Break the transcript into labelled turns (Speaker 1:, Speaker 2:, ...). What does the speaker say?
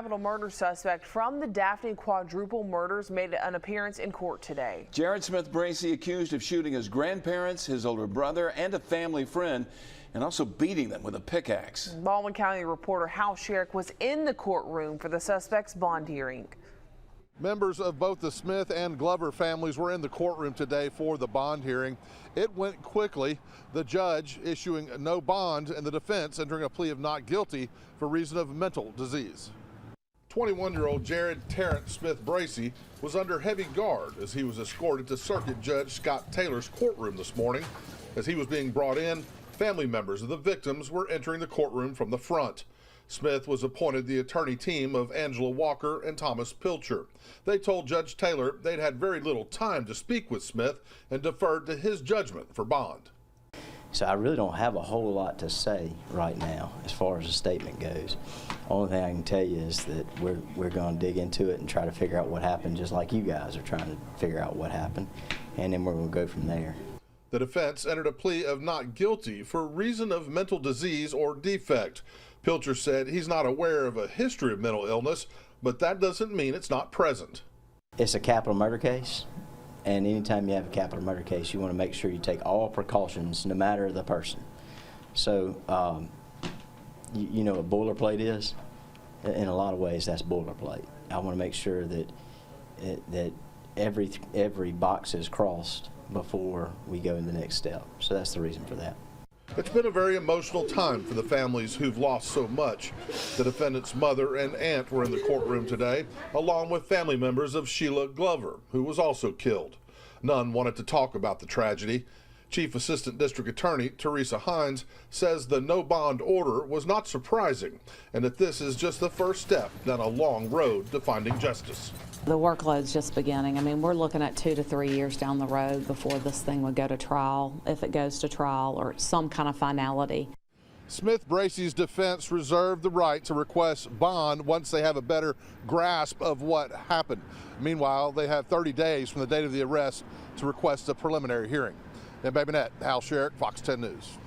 Speaker 1: Capital murder suspect from the Daphne quadruple murders made an appearance in court today.
Speaker 2: Jared Smith Bracey accused of shooting his grandparents, his older brother, and a family friend, and also beating them with a pickaxe.
Speaker 1: Baldwin County reporter Hal Sherrick was in the courtroom for the suspect's bond hearing.
Speaker 3: Members of both the Smith and Glover families were in the courtroom today for the bond hearing. It went quickly, the judge issuing no bond and the defense entering a plea of not guilty for reason of mental disease. 21-year-old Jared Terrence Smith Bracey was under heavy guard as he was escorted to Circuit Judge Scott Taylor's courtroom this morning. As he was being brought in, family members of the victims were entering the courtroom from the front. Smith was appointed the attorney team of Angela Walker and Thomas Pilcher. They told Judge Taylor they'd had very little time to speak with Smith and deferred to his judgment for bond.
Speaker 4: So I really don't have a whole lot to say right now as far as the statement goes. Only thing I can tell you is that we're going to dig into it and try to figure out what happened, just like you guys are trying to figure out what happened, and then we're going to go from there.
Speaker 3: The defense entered a plea of not guilty for reason of mental disease or defect. Pilcher said he's not aware of a history of mental illness, but that doesn't mean it's not present.
Speaker 4: It's a capital murder case, and anytime you have a capital murder case, you want to make sure you take all precautions, no matter the person. So, you know what boilerplate is? In a lot of ways, that's boilerplate. I want to make sure that that every box is crossed before we go in the next step. So that's the reason for that.
Speaker 3: It's been a very emotional time for the families who've lost so much. The defendant's mother and aunt were in the courtroom today, along with family members of Sheila Glover, who was also killed. None wanted to talk about the tragedy. Chief Assistant District Attorney Teresa Hines says the no bond order was not surprising and that this is just the first step down a long road to finding justice.
Speaker 5: The workload's just beginning. I mean, we're looking at 2 to 3 years down the road before this thing would go to trial, if it goes to trial, or some kind of finality.
Speaker 3: Smith Bracey's defense reserved the right to request bond once they have a better grasp of what happened. Meanwhile, they have 30 days from the date of the arrest to request a preliminary hearing. In Babinette, Hal Sherrick, Fox 10 News.